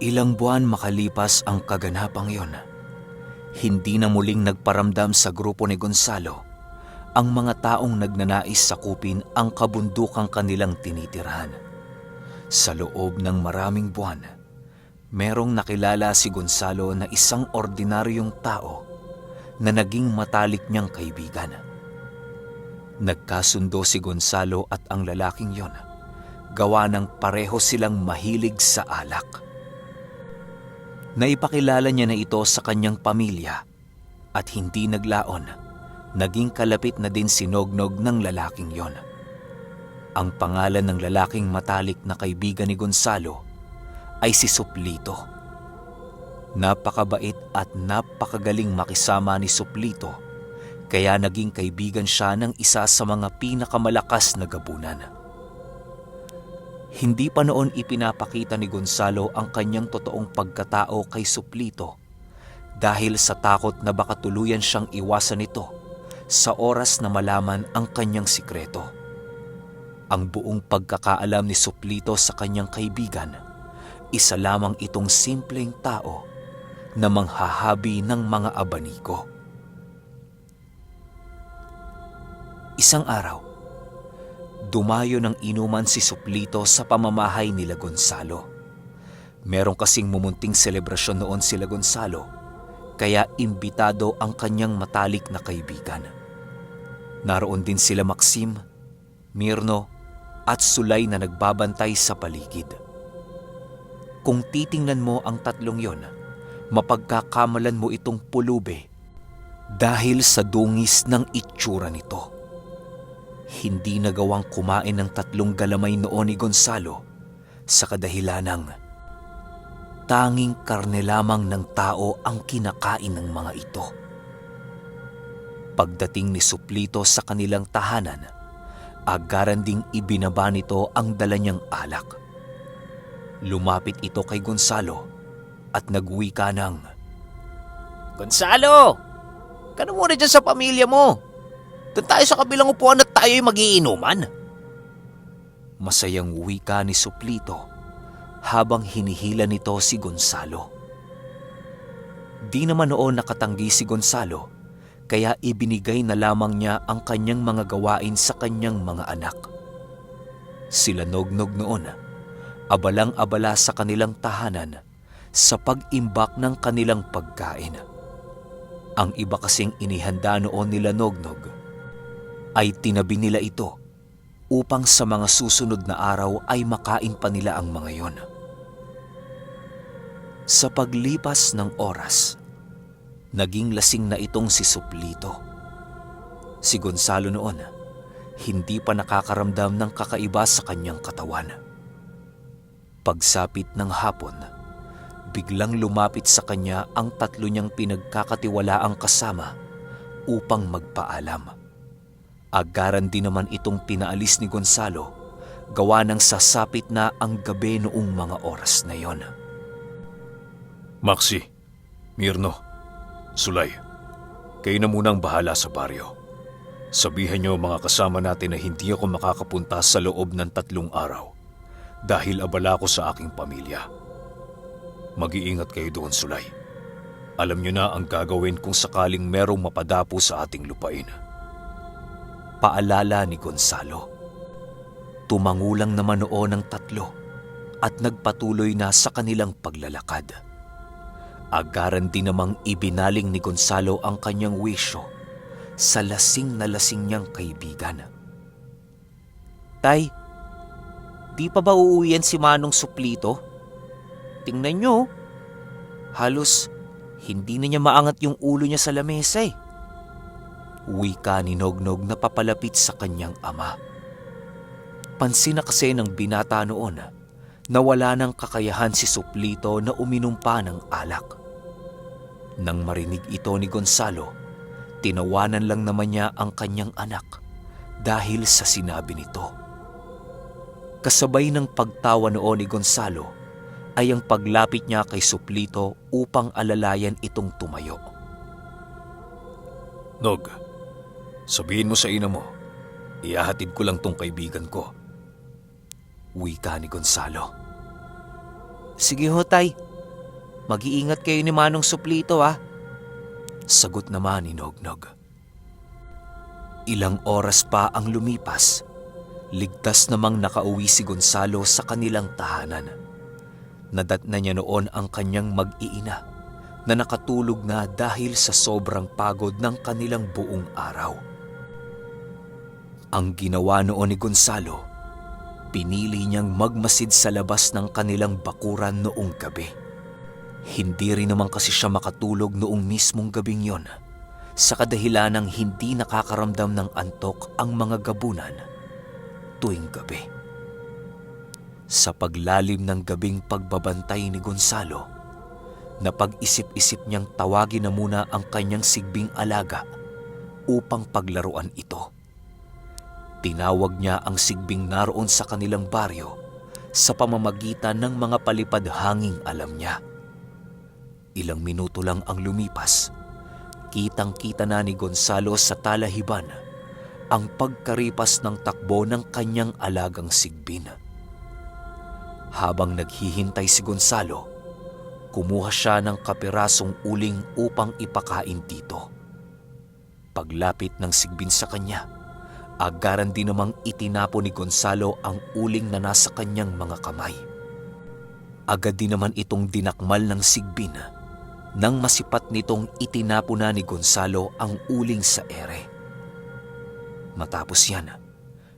Ilang buwan makalipas ang kaganapang yon, hindi na muling nagparamdam sa grupo ni Gonzalo ang mga taong nagnanais sakupin ang kabundukang kanilang tinitirahan. Sa loob ng maraming buwan, merong nakilala si Gonzalo na isang ordinaryong tao na naging matalik niyang kaibigan. Nagkasundo si Gonzalo at ang lalaking yon, gawa ng pareho silang mahilig sa alak. Naipakilala niya na ito sa kanyang pamilya at hindi naglaon, naging kalapit na din si Nognog ng lalaking yon. Ang pangalan ng lalaking matalik na kaibigan ni Gonzalo ay si Suplito. Napakabait at napakagaling makisama ni Suplito, kaya naging kaibigan siya ng isa sa mga pinakamalakas na gabunan. Hindi pa noon ipinapakita ni Gonzalo ang kanyang totoong pagkatao kay Suplito dahil sa takot na baka tuluyan siyang iwasan nito sa oras na malaman ang kanyang sikreto. Ang buong pagkakaalam ni Suplito sa kanyang kaibigan, isa lamang itong simpleng tao na manghahabi ng mga abaniko. Isang araw, dumayo ng inuman si Suplito sa pamamahay nila Gonzalo. Merong kasing mumunting selebrasyon noon sila Gonzalo, kaya imbitado ang kanyang matalik na kaibigan. Naroon din sila Maxim, Mirno at Sulay na nagbabantay sa paligid. Kung titingnan mo ang tatlong yon, mapagkakamalan mo itong pulube dahil sa dungis ng itsura nito. Hindi nagawang kumain ng tatlong galamay noon ni Gonzalo sa kadahilanang tanging karne lamang ng tao ang kinakain ng mga ito. Pagdating ni Suplito sa kanilang tahanan, agaran ding ibinaba nito ang dala niyang alak. Lumapit ito kay Gonzalo at nagwika ng, Gonzalo! Ka na muna dyan sa pamilya mo. Doon tayo sa kabilang upuan at tayo'y magiinuman. Masayang wika ni Suplito habang hinihila nito si Gonzalo. Di naman noon nakatanggi si Gonzalo, kaya ibinigay na lamang niya ang kanyang mga gawain sa kanyang mga anak. Sila Nognog noon, abalang-abala sa kanilang tahanan sa pag-imbak ng kanilang pagkain. Ang iba kasing inihanda noon nila Nognog ay tinabi nila ito upang sa mga susunod na araw ay makain pa nila ang mga yon. Sa paglipas ng oras, naging lasing na itong si Suplito. Si Gonzalo noon, hindi pa nakakaramdam ng kakaiba sa kanyang katawan. Pagsapit ng hapon, biglang lumapit sa kanya ang tatlo niyang pinagkakatiwalaang kasama upang magpaalam. Agaran din naman itong pinaalis ni Gonzalo, gawa ng sasapit na ang gabi noong mga oras na yon. Maxi, Mirno, Sulay, kayo na munang bahala sa baryo. Sabihan niyo mga kasama natin na hindi ako makakapunta sa loob ng 3 araw dahil abala ko sa aking pamilya. Mag-iingat kayo doon, Sulay. Alam niyo na ang gagawin kung sakaling merong mapadapo sa ating lupain. Paalala ni Gonzalo. Tumangulang naman noon ang tatlo at nagpatuloy na sa kanilang paglalakad. Agaran din namang ibinaling ni Gonzalo ang kanyang wisyo sa lasing na lasing niyang kaibigan. Tay, di pa ba uuwian si Manong Suplito? Tingnan niyo, halos hindi na niya maangat yung ulo niya sa lamesa eh. Wika ni Nognog na papalapit sa kanyang ama. Pansin na kasi ng binata noon na wala ng kakayahan si Suplito na uminom pa ng alak. Nang marinig ito ni Gonzalo, tinawanan lang naman niya ang kanyang anak dahil sa sinabi nito. Kasabay ng pagtawa noon ni Gonzalo ay ang paglapit niya kay Suplito upang alalayan itong tumayo. Nog, sabihin mo sa ina mo, ihahatid ko lang tong kaibigan ko. Wika ni Gonzalo. Sige ho, tay. Mag-iingat kayo ni Manong Suplito ha. Sagot naman ni Nognog. Ilang oras pa ang lumipas, ligtas namang nakauwi si Gonzalo sa kanilang tahanan. Nadatna niya noon ang kanyang mag-iina na nakatulog na dahil sa sobrang pagod ng kanilang buong araw. Ang ginawa noon ni Gonzalo, pinili niyang magmasid sa labas ng kanilang bakuran noong gabi. Hindi rin naman kasi siya makatulog noong mismong gabing yon, sa kadahilanang hindi nakakaramdam ng antok ang mga gabunan tuwing gabi. Sa paglalim ng gabing pagbabantay ni Gonzalo, napag-isip-isip niyang tawagin na muna ang kanyang sigbing alaga upang paglaruan ito. Tinawag niya ang sigbing naroon sa kanilang baryo sa pamamagitan ng mga palipad-hanging alam niya. Ilang minuto lang ang lumipas, kitang-kita na ni Gonzalo sa talahiban ang pagkaripas ng takbo ng kanyang alagang sigbin. Habang naghihintay si Gonzalo, kumuha siya ng kapirasong uling upang ipakain dito. Paglapit ng sigbin sa kanya, agaran din namang itinapon ni Gonzalo ang uling na nasa kanyang mga kamay. Agad din naman itong dinakmal ng sigbin nang masipat nitong itinapon na ni Gonzalo ang uling sa ere. Matapos yan,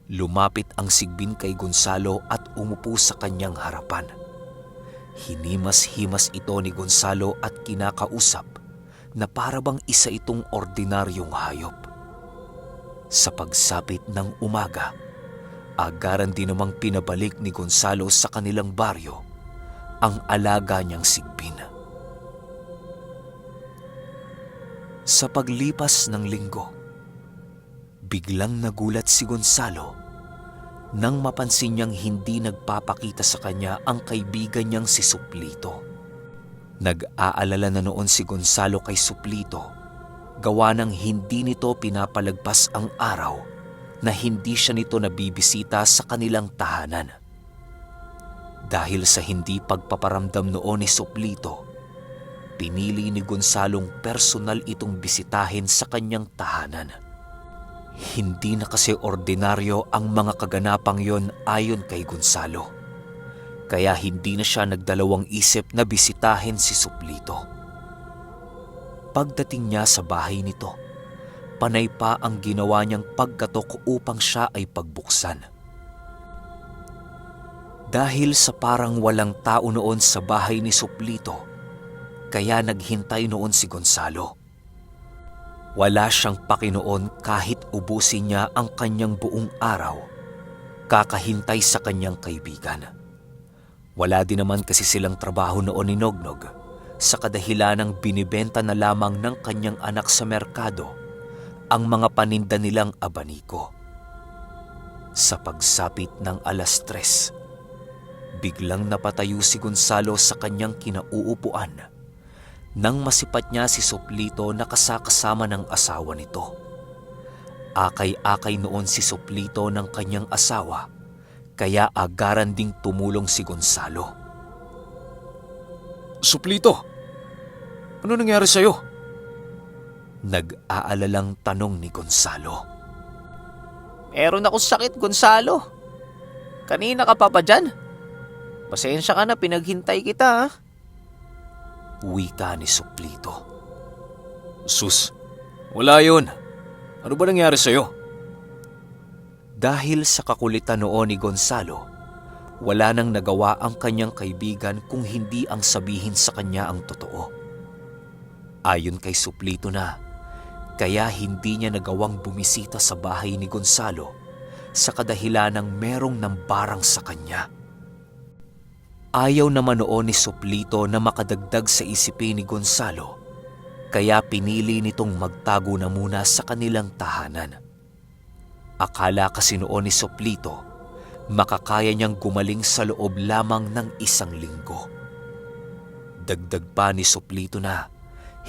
lumapit ang sigbin kay Gonzalo at umupo sa kanyang harapan. Hinimas-himas ito ni Gonzalo at kinakausap na para bang isa itong ordinaryong hayop. Sa pagsapit ng umaga, agaran din namang pinabalik ni Gonzalo sa kanilang baryo ang alaga niyang sigbin. Sa paglipas ng linggo, biglang nagulat si Gonzalo nang mapansin niyang hindi nagpapakita sa kanya ang kaibigan niyang si Suplito. Nag-aalala na noon si Gonzalo kay Suplito, gawa ng hindi nito pinapalagpas ang araw na hindi siya nito nabibisita sa kanilang tahanan. Dahil sa hindi pagpaparamdam noon ni Suplito, pinili ni Gonzalong personal itong bisitahin sa kanyang tahanan. Hindi na kasi ordinaryo ang mga kaganapang yon ayon kay Gonzalo, kaya hindi na siya nagdalawang isip na bisitahin si Suplito. Pagdating niya sa bahay nito, panay pa ang ginawa niyang pagkatok upang siya ay pagbuksan. Dahil sa parang walang tao noon sa bahay ni Suplito, kaya naghintay noon si Gonzalo. Wala siyang pakinoon kahit ubusin niya ang kanyang buong araw, kakahintay sa kanyang kaibigan. Wala din naman kasi silang trabaho noon ni Nognog, sa kadahilanang binibenta na lamang ng kanyang anak sa merkado ang mga paninda nilang abaniko. Sa pagsapit ng 3:00, biglang napatayo si Gonzalo sa kanyang kinauupuan nang masipat niya si Suplito na kasakasama ng asawa nito. Akay-akay noon si Suplito ng kanyang asawa, kaya agaran ding tumulong si Gonzalo. Suplito, ano nangyari sa'yo? Nag-aalalang tanong ni Gonzalo. Meron akong sakit, Gonzalo. Kanina ka pa ba dyan? Pasensya ka na, pinaghintay kita ha. Wika ni Suplito. Sus, wala yun. Ano ba nangyari sa'yo? Dahil sa kakulitan noon ni Gonzalo, wala nang nagawa ang kanyang kaibigan kung hindi ang sabihin sa kanya ang totoo. Ayon kay Suplito na, kaya hindi niya nagawang bumisita sa bahay ni Gonzalo sa kadahilanang merong nambarang sa kanya. Ayaw naman noon ni Suplito na makadagdag sa isipin ni Gonzalo, kaya pinili nitong magtago na muna sa kanilang tahanan. Akala kasi noon ni Suplito, makakaya niyang gumaling sa loob lamang ng 1 linggo. Dagdag pa ni Suplito na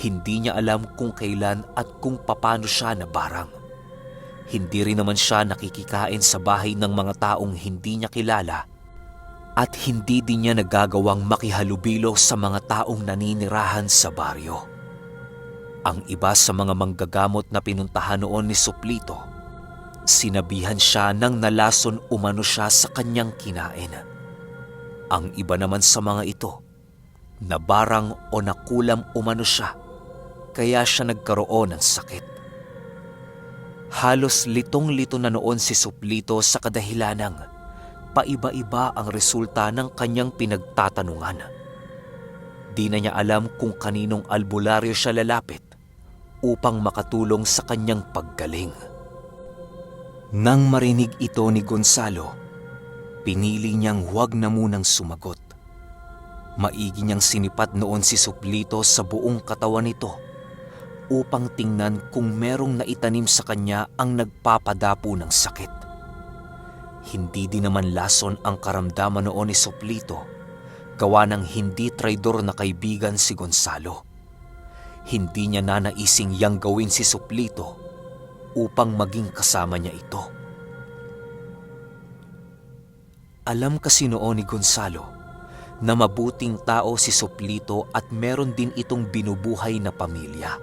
hindi niya alam kung kailan at kung paano siya nabarang. Hindi rin naman siya nakikikain sa bahay ng mga taong hindi niya kilala At hindi din niya nagagawang makihalubilo sa mga taong naninirahan sa baryo. Ang iba sa mga manggagamot na pinuntahan noon ni Suplito, sinabihan siya nang nalason umano siya sa kanyang kinain. Ang iba naman sa mga ito, nabarang o nakulam umano siya, kaya siya nagkaroon ng sakit. Halos litong-lito na noon si Suplito sa kadahilanang paiba-iba ang resulta ng kanyang pinagtatanungan. Di na niya alam kung kaninong albularyo siya lalapit upang makatulong sa kanyang paggaling. Nang marinig ito ni Gonzalo, pinili niyang huwag na munang sumagot. Maigi niyang sinipat noon si Suplito sa buong katawan nito upang tingnan kung merong naitanim sa kanya ang nagpapadapo ng sakit. Hindi din naman lason ang karamdaman noon ni Suplito, gawa ng hindi traidor na kaibigan si Gonzalo. Hindi niya nanaising yang gawin si Suplito upang maging kasama niya ito. Alam kasi noon ni Gonzalo na mabuting tao si Suplito at meron din itong binubuhay na pamilya.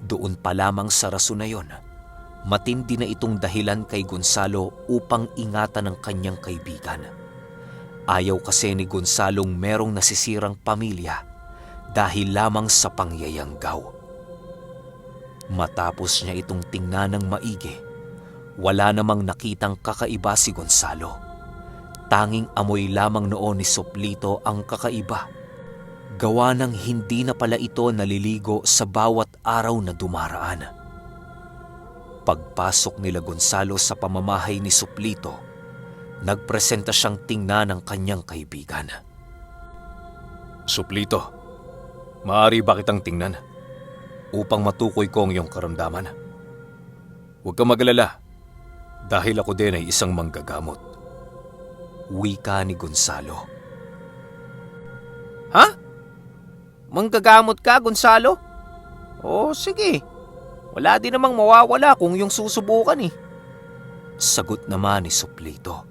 Doon pa lamang sa rason na yon, matindi na itong dahilan kay Gonzalo upang ingatan ang kanyang kaibigan. Ayaw kasi ni Gonzalong merong nasisirang pamilya dahil lamang sa pangyayanggaw. Matapos niya itong tingnan ng maigi, wala namang nakitang kakaiba si Gonzalo. Tanging amoy lamang noon ni Suplito ang kakaiba, gawa ng hindi na pala ito naliligo sa bawat araw na dumaraan. Pagpasok nila Gonzalo sa pamamahay ni Suplito, nagpresenta siyang tingnan ng kanyang kaibigan. Suplito, maaari ba kitang tingnan upang matukoy ko ang iyong karamdaman? Huwag kang mag-alala dahil ako din ay isang manggagamot. Wika ni Gonzalo. Ha? Manggagamot ka, Gonzalo? Oh, sige. Wala din namang mawawala kung yung susubukan eh. Sagot naman ni Suplito.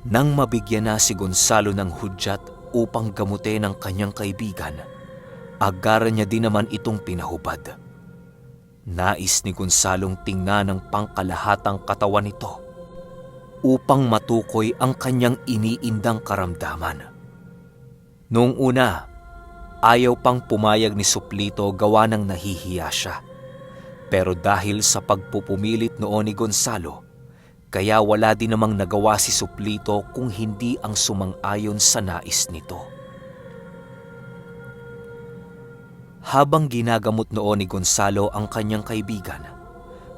Nang mabigyan na si Gonzalo ng hudyat upang gamutin ang kanyang kaibigan, agaran niya din naman itong pinahubad. Nais ni Gonzalong tingnan ang pangkalahatang katawan nito upang matukoy ang kanyang iniindang karamdaman. Noong una, ayaw pang pumayag ni Suplito gawa ng nahihiya siya. Pero dahil sa pagpupumilit noon ni Gonzalo, kaya wala din namang nagawa si Suplito kung hindi ang sumang-ayon sa nais nito. Habang ginagamot noon ni Gonzalo ang kanyang kaibigan,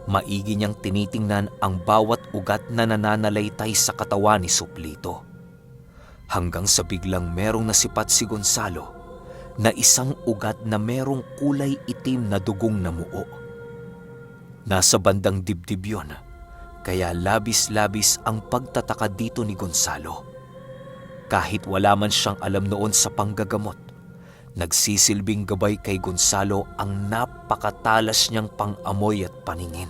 maigi niyang tinitingnan ang bawat ugat na nananalaytay sa katawan ni Suplito. Hanggang sa biglang merong nasipat si Gonzalo na isang ugat na merong kulay itim na dugong namuo. Nasa bandang dibdib yon, kaya labis-labis ang pagtataka dito ni Gonzalo. Kahit wala man siyang alam noon sa panggagamot, nagsisilbing gabay kay Gonzalo ang napakatalas niyang pang-amoy at paningin.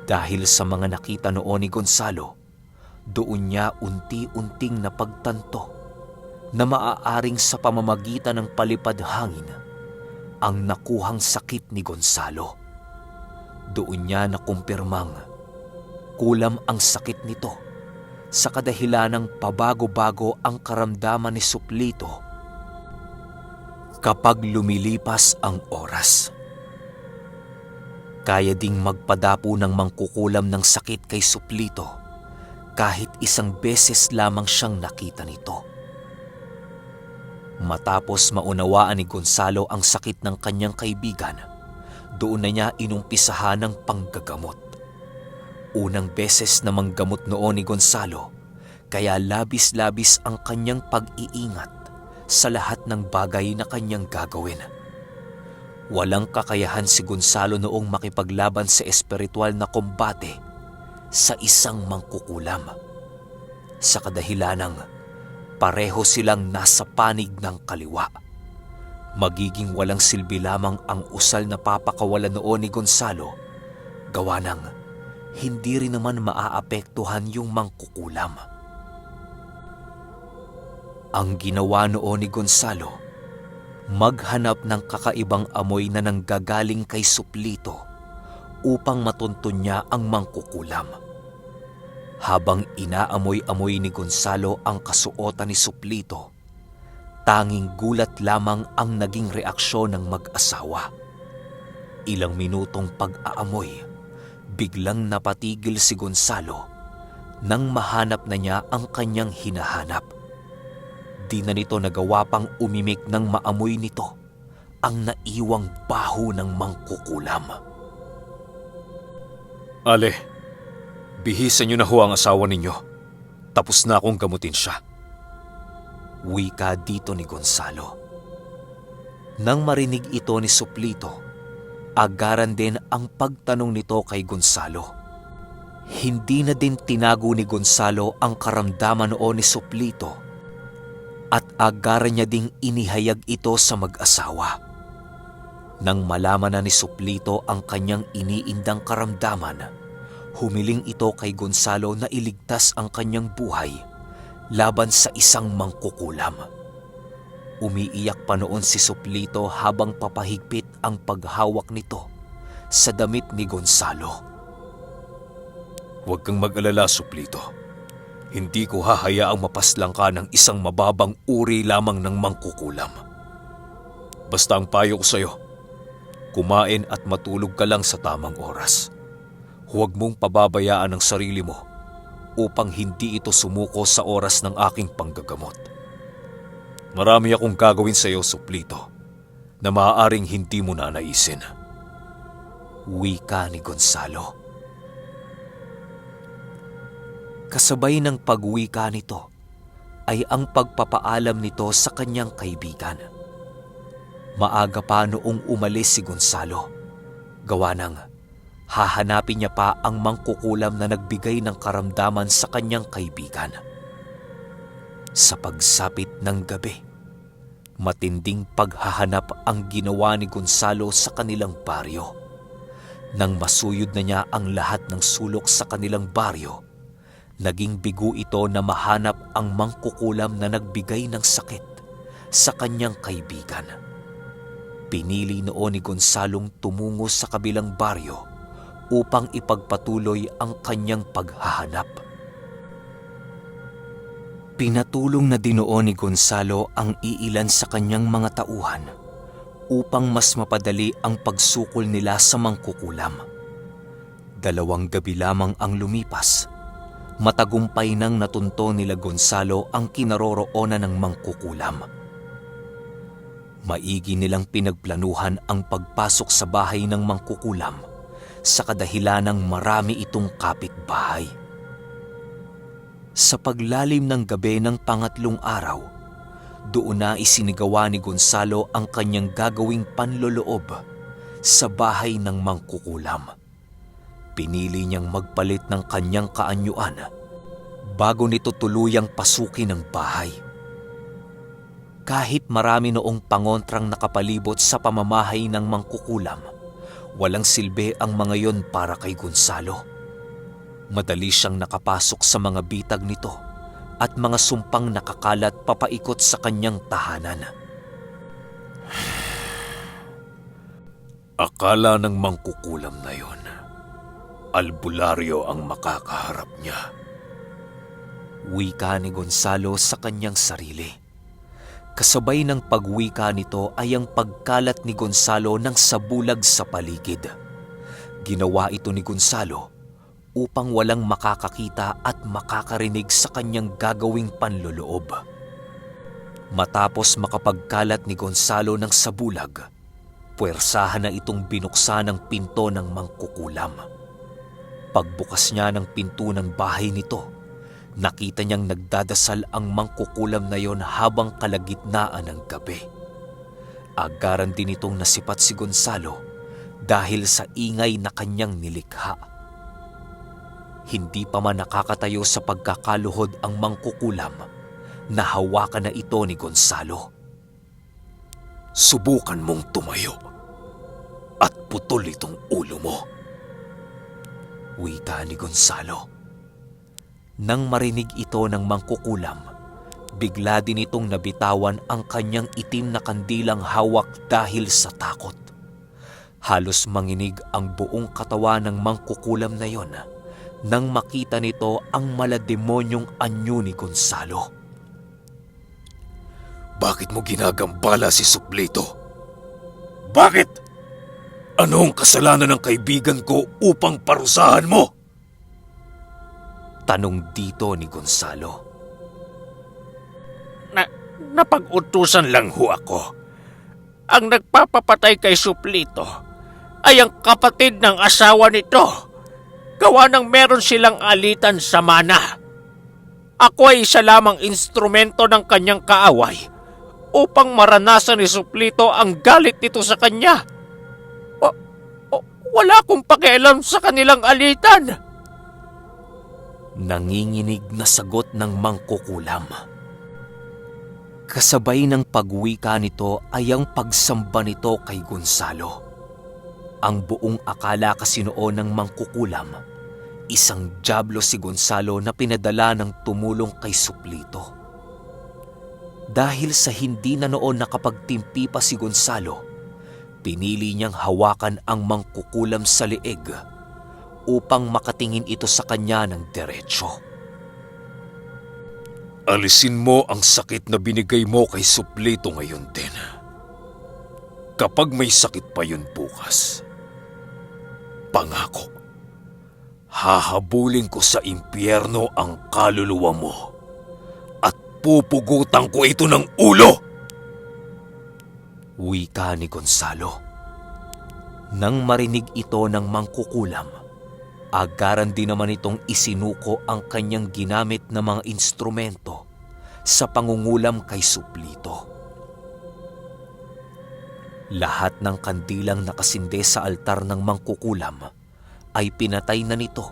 Dahil sa mga nakita noon ni Gonzalo, doon niya unti-unting napagtanto na maaaring sa pamamagitan ng palipad hangin ang nakuhang sakit ni Gonzalo. Doon niya nakumpirmang kulam ang sakit nito sa kadahilanang pabago-bago ang karamdaman ni Suplito kapag lumilipas ang oras. Kaya ding magpadapo ng mangkukulam ng sakit kay Suplito kahit isang beses lamang siyang nakita nito. Matapos maunawaan ni Gonzalo ang sakit ng kanyang kaibigan, doon na niya inumpisahan ng panggagamot. Unang beses na manggamot noon ni Gonzalo, kaya labis-labis ang kanyang pag-iingat sa lahat ng bagay na kanyang gagawin. Walang kakayahan si Gonzalo noong makipaglaban sa espiritual na kombate sa isang mangkukulam. Sa kadahilanang pareho silang nasa panig ng kaliwa. Magiging walang silbi lamang ang usal na papakawalan noon ni Gonzalo, gawa ng hindi rin naman maaapektuhan yung mangkukulam. Ang ginawa noon ni Gonzalo, maghanap ng kakaibang amoy na nanggagaling kay Suplito upang matuntun niya ang mangkukulam. Habang inaamoy-amoy ni Gonzalo ang kasuotan ni Suplito, tanging gulat lamang ang naging reaksyon ng mag-asawa. Ilang minutong pag-aamoy, biglang napatigil si Gonzalo nang mahanap na niya ang kanyang hinahanap. Di na nito nagawa pang umimik ng maamoy nito ang naiwang baho ng mangkukulam. Ale, bihisan niyo na ho ang asawa ninyo. Tapos na akong gamutin siya. Wika dito ni Gonzalo. Nang marinig ito ni Suplito, agaran din ang pagtanong nito kay Gonzalo. Hindi na din tinago ni Gonzalo ang karamdaman noon ni Suplito at agaran niya ding inihayag ito sa mag-asawa. Nang malaman na ni Suplito ang kanyang iniindang karamdaman, humiling ito kay Gonzalo na iligtas ang kanyang buhay laban sa isang mangkukulam. Umiiyak pa noon si Suplito habang papahigpit ang paghawak nito sa damit ni Gonzalo. Huwag kang mag-alala, Suplito. Hindi ko hahayaang mapaslang ka ng isang mababang uri lamang ng mangkukulam. Basta ang payo ko sa'yo, kumain at matulog ka lang sa tamang oras. Huwag mong pababayaan ang sarili mo upang hindi ito sumuko sa oras ng aking panggagamot. Marami akong gagawin sa iyo, Suplito, na maaaring hindi mo nanaisin. Wika ni Gonzalo. Kasabay ng pagwika nito ay ang pagpapaalam nito sa kanyang kaibigan. Maaga pa noong umalis si Gonzalo, gawa ng hahanapin niya pa ang mangkukulam na nagbigay ng karamdaman sa kanyang kaibigan. Sa pagsapit ng gabi, matinding paghahanap ang ginawa ni Gonzalo sa kanilang baryo. Nang masuyod na niya ang lahat ng sulok sa kanilang baryo, naging bigo ito na mahanap ang mangkukulam na nagbigay ng sakit sa kanyang kaibigan. Pinili noon ni Gonzalong tumungo sa kabilang baryo upang ipagpatuloy ang kanyang paghahanap. Pinatulong na din noon ni Gonzalo ang iilan sa kanyang mga tauhan upang mas mapadali ang pagsukol nila sa mangkukulam. 2 gabi lamang ang lumipas, matagumpay nang natunto nila Gonzalo ang kinaroroonan ng mangkukulam. Maigi nilang pinagplanuhan ang pagpasok sa bahay ng mangkukulam sa kadahilanang marami itong kapitbahay. Sa paglalim ng gabi ng pangatlong araw, doon na isinigawa ni Gonzalo ang kanyang gagawing panloloob sa bahay ng mangkukulam. Pinili niyang magpalit ng kanyang kaanyuan bago nito tuluyang pasukin ang bahay. Kahit marami noong pangontrang nakapalibot sa pamamahay ng mangkukulam, walang silbi ang mga yon para kay Gonzalo. Madali siyang nakapasok sa mga bitag nito at mga sumpang nakakalat papaikot sa kanyang tahanan. Akala ng mangkukulam na yon, albularyo ang makakaharap niya. Wika ni Gonzalo sa kanyang sarili. Kasabay ng pagwika nito ay ang pagkalat ni Gonzalo ng sabulag sa paligid. Ginawa ito ni Gonzalo upang walang makakakita at makakarinig sa kanyang gagawing panloloob. Matapos makapagkalat ni Gonzalo ng sabulag, puwersahan na itong binuksan ang pinto ng mangkukulam. Pagbukas niya ng pinto ng bahay nito, nakita niyang nagdadasal ang mangkukulam na yon habang kalagitnaan ng gabi. Agaran din itong nasipat si Gonzalo dahil sa ingay na kanyang nilikha. Hindi pa man nakakatayo sa pagkakaluhod ang mangkukulam, nahawakan na ito ni Gonzalo. Subukan mong tumayo at putol itong ulo mo. Wika ni Gonzalo. Nang marinig ito ng mangkukulam, Bigla din itong nabitawan ang kanyang itim na kandilang hawak dahil sa takot. Halos manginig ang buong katawan ng mangkukulam na yon nang makita nito ang malademonyong anyo ni Gonzalo. Bakit mo ginagambala si Suplito? Bakit? Ano ang kasalanan ng kaibigan ko upang parusahan mo? Tanong dito ni Gonzalo. Napag-utusan lang ho ako. Ang nagpapapatay kay Suplito ay ang kapatid ng asawa nito. Gawa ng meron silang alitan sa mana. Ako ay isa lamang instrumento ng kanyang kaaway upang maranasan ni Suplito ang galit nito sa kanya. Wala akong pakialam sa kanilang alitan. Nanginginig na sagot ng mangkukulam. Kasabay ng pagwika nito ay ang pagsamba nito kay Gonzalo. Ang buong akala kasi noon ng mangkukulam, isang dyablo si Gonzalo na pinadala ng tumulong kay Suplito. Dahil sa hindi na noon nakapagtimpi pa si Gonzalo, pinili niyang hawakan ang mangkukulam sa leeg upang makatingin ito sa kanya ng diretsyo. Alisin mo ang sakit na binigay mo kay Suplito ngayon din. Kapag may sakit pa yun bukas, pangako, hahabulin ko sa impyerno ang kaluluwa mo at pupugutan ko ito ng ulo! Wika ni Gonzalo. Nang marinig ito ng mangkukulam, agaran din naman itong isinuko ang kanyang ginamit na mga instrumento sa pangungulam kay Suplito. Lahat ng kandilang nakasinde sa altar ng mangkukulam ay pinatay na nito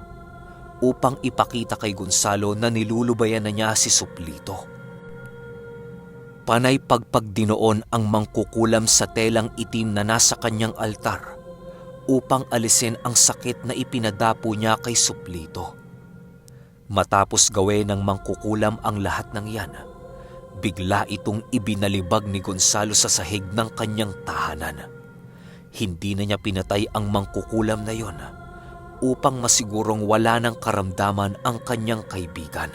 upang ipakita kay Gonzalo na nilulubayan na niya si Suplito. Panay pagpagdinoon ang mangkukulam sa telang itim na nasa kanyang altar upang alisin ang sakit na ipinadapo niya kay Suplito. Matapos gawin ng mangkukulam ang lahat ng yan, bigla itong ibinalibag ni Gonzalo sa sahig ng kanyang tahanan. Hindi na niya pinatay ang mangkukulam na yon upang masigurong wala ng karamdaman ang kanyang kaibigan.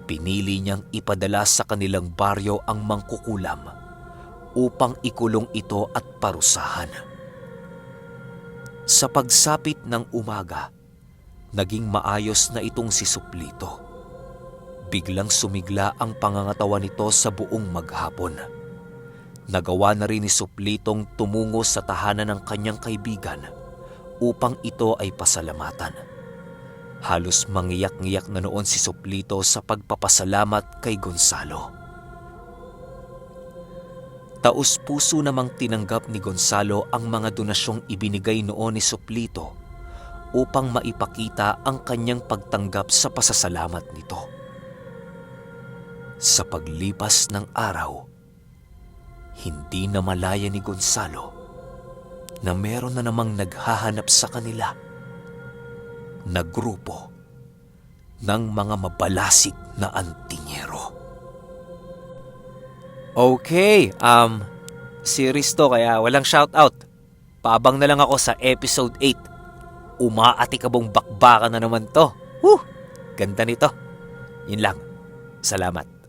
Pinili niyang ipadala sa kanilang baryo ang mangkukulam upang ikulong ito at parusahan. Sa pagsapit ng umaga, naging maayos na itong si Suplito. Biglang sumigla ang pangangatawan nito sa buong maghapon. Nagawa na rin ni Suplitong tumungo sa tahanan ng kanyang kaibigan upang ito ay pasalamatan. Halos mangiyak-ngiyak na noon si Suplito sa pagpapasalamat kay Gonzalo. Taos-puso namang tinanggap ni Gonzalo ang mga donasyong ibinigay noon ni Suplito upang maipakita ang kanyang pagtanggap sa pasasalamat nito. Sa paglipas ng araw, hindi na malaya ni Gonzalo na meron na namang naghahanap sa kanila na grupo ng mga mabalasik na antingero. Okay, series to kaya walang shoutout. Paabang na lang ako sa episode 8. Umaatikabong bakbakan na naman to. Ganda nito. Yun lang. Salamat.